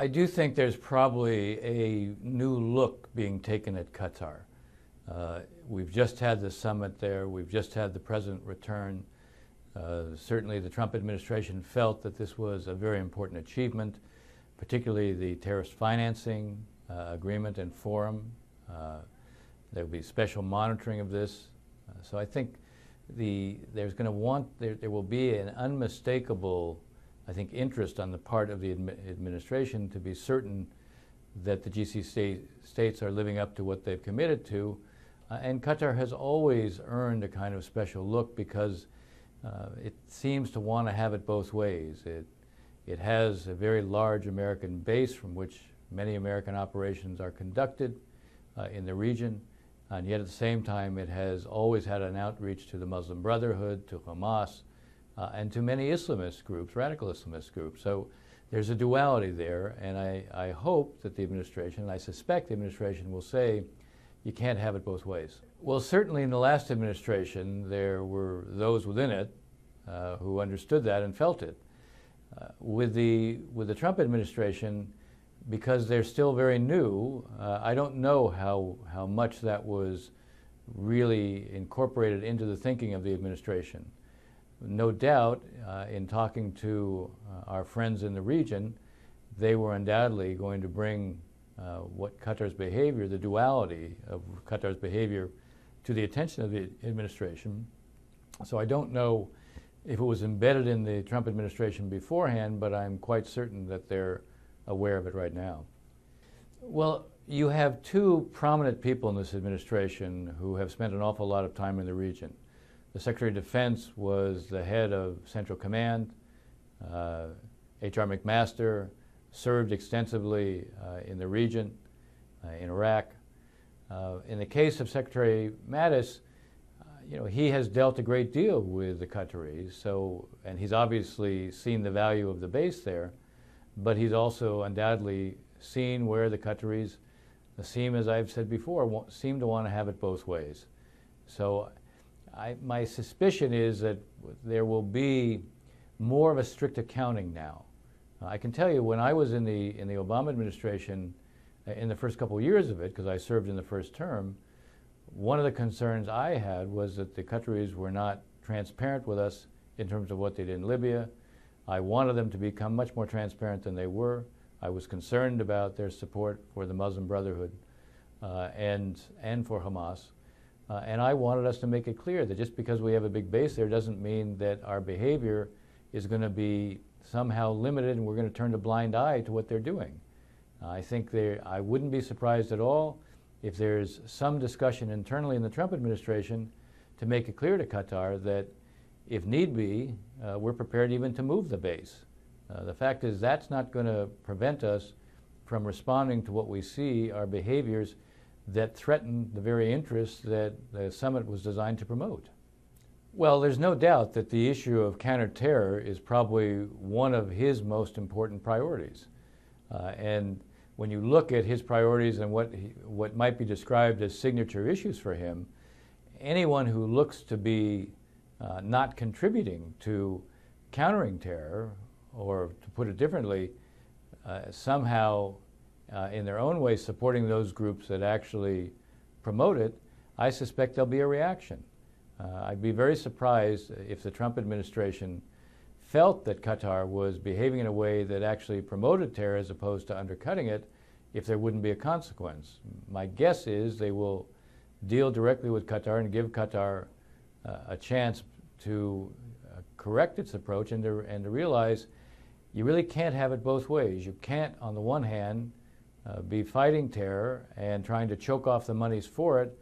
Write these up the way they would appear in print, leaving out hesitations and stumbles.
I do think there's probably a new look being taken at Qatar. We've just had the summit there. We've just had the president return. Certainly the Trump administration felt that this was a very important achievement, particularly the terrorist financing agreement and forum. There will be special monitoring of this. So I think there will be an unmistakable, I think, interest on the part of the administration to be certain that the GCC states are living up to what they've committed to. And Qatar has always earned a kind of special look because it seems to want to have it both ways. It has a very large American base from which many American operations are conducted in the region, and yet at the same time it has always had an outreach to the Muslim Brotherhood, to Hamas, and to many Islamist groups, radical Islamist groups. So there's a duality there, and I hope that the administration, and I suspect the administration will say, you can't have it both ways. Well, certainly in the last administration, there were those within it who understood that and felt it. With the Trump administration, because they're still very new, I don't know how much that was really incorporated into the thinking of the administration. No doubt, in talking to our friends in the region, they were undoubtedly going to bring what Qatar's behavior, the duality of Qatar's behavior, to the attention of the administration. So I don't know if it was embedded in the Trump administration beforehand, but I'm quite certain that they're aware of it right now. Well, you have two prominent people in this administration who have spent an awful lot of time in the region. The Secretary of Defense was the head of Central Command. H.R. McMaster served extensively in the region, in Iraq. In the case of Secretary Mattis, he has dealt a great deal with the Qataris, and he's obviously seen the value of the base there, but he's also undoubtedly seen where the Qataris seem, as I've said before, seem to want to have it both ways. So my suspicion is that there will be more of a strict accounting now. I can tell you, when I was in the Obama administration, in the first couple of years of it, because I served in the first term, one of the concerns I had was that the Qataris were not transparent with us in terms of what they did in Libya. I wanted them to become much more transparent than they were. I was concerned about their support for the Muslim Brotherhood and for Hamas. And I wanted us to make it clear that just because we have a big base there doesn't mean that our behavior is going to be somehow limited and we're going to turn a blind eye to what they're doing. I think I wouldn't be surprised at all if there's some discussion internally in the Trump administration to make it clear to Qatar that if need be, we're prepared even to move the base. The fact is that's not going to prevent us from responding to what we see are behaviors that threaten the very interests that the summit was designed to promote. Well, there's no doubt that the issue of counterterror is probably one of his most important priorities. And when you look at his priorities and what might be described as signature issues for him, anyone who looks to be not contributing to countering terror, or to put it differently, somehow in their own way supporting those groups that actually promote it, I suspect there'll be a reaction. I'd be very surprised if the Trump administration felt that Qatar was behaving in a way that actually promoted terror as opposed to undercutting it, if there wouldn't be a consequence. My guess is they will deal directly with Qatar and give Qatar a chance to correct its approach and to realize you really can't have it both ways. You can't, on the one hand, be fighting terror and trying to choke off the monies for it,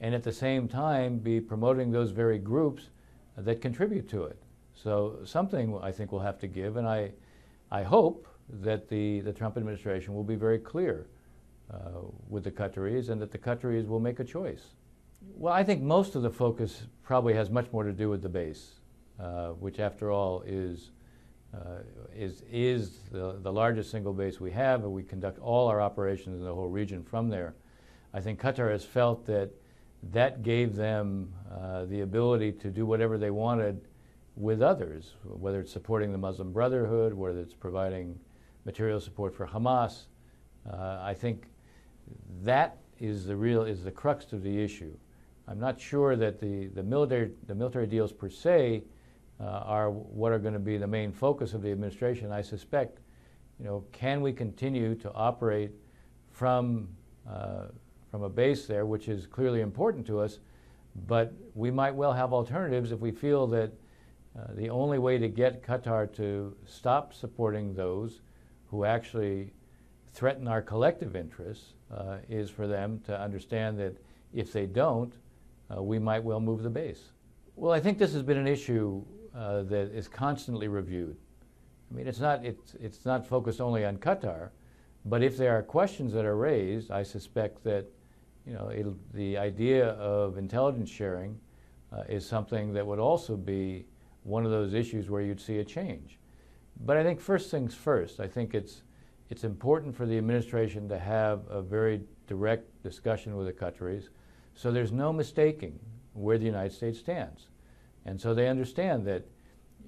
and at the same time be promoting those very groups that contribute to it. So something I think we'll have to give, and I hope that the Trump administration will be very clear with the Qataris and that the Qataris will make a choice. Well, I think most of the focus probably has much more to do with the base, which after all is the largest single base we have, and we conduct all our operations in the whole region from there. I think Qatar has felt that gave them the ability to do whatever they wanted with others, whether it's supporting the Muslim Brotherhood, whether it's providing material support for Hamas. I think that is the crux of the issue. I'm not sure that the military deals per se are what are going to be the main focus of the administration. I suspect, can we continue to operate from a base there, which is clearly important to us, but we might well have alternatives if we feel that the only way to get Qatar to stop supporting those who actually threaten our collective interests is for them to understand that if they don't, we might well move the base. Well, I think this has been an issue that is constantly reviewed. I mean, it's not focused only on Qatar, but if there are questions that are raised, I suspect that the idea of intelligence sharing is something that would also be one of those issues where you'd see a change. But I think first things first, I think it's important for the administration to have a very direct discussion with the Qataris so there's no mistaking where the United States stands. And so they understand that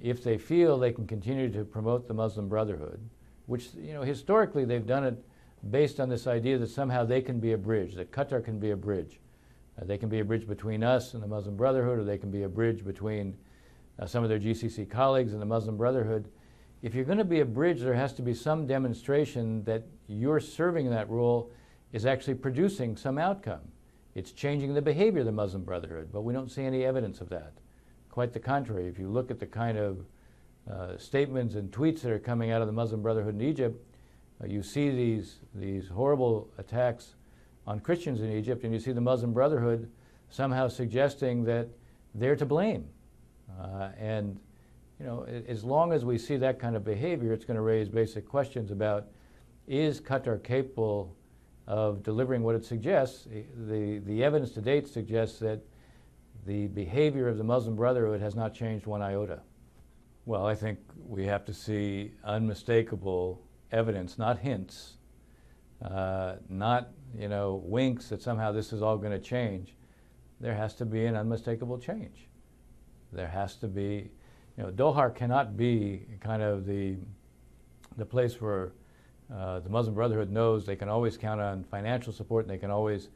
if they feel they can continue to promote the Muslim Brotherhood, which historically they've done it based on this idea that somehow they can be a bridge, that Qatar can be a bridge. They can be a bridge between us and the Muslim Brotherhood, or they can be a bridge between some of their GCC colleagues and the Muslim Brotherhood. If you're going to be a bridge, there has to be some demonstration that you're serving that role is actually producing some outcome. It's changing the behavior of the Muslim Brotherhood, but we don't see any evidence of that. Quite the contrary. If you look at the kind of statements and tweets that are coming out of the Muslim Brotherhood in Egypt, you see these horrible attacks on Christians in Egypt, and you see the Muslim Brotherhood somehow suggesting that they're to blame. As long as we see that kind of behavior, it's going to raise basic questions about, is Qatar capable of delivering what it suggests? The evidence to date suggests that the behavior of the Muslim Brotherhood has not changed one iota. Well, I think we have to see unmistakable evidence, not hints, not winks that somehow this is all going to change. There has to be an unmistakable change. There has to be, Doha cannot be kind of the place where the Muslim Brotherhood knows they can always count on financial support, and they can always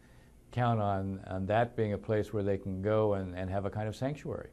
count on that being a place where they can go and have a kind of sanctuary.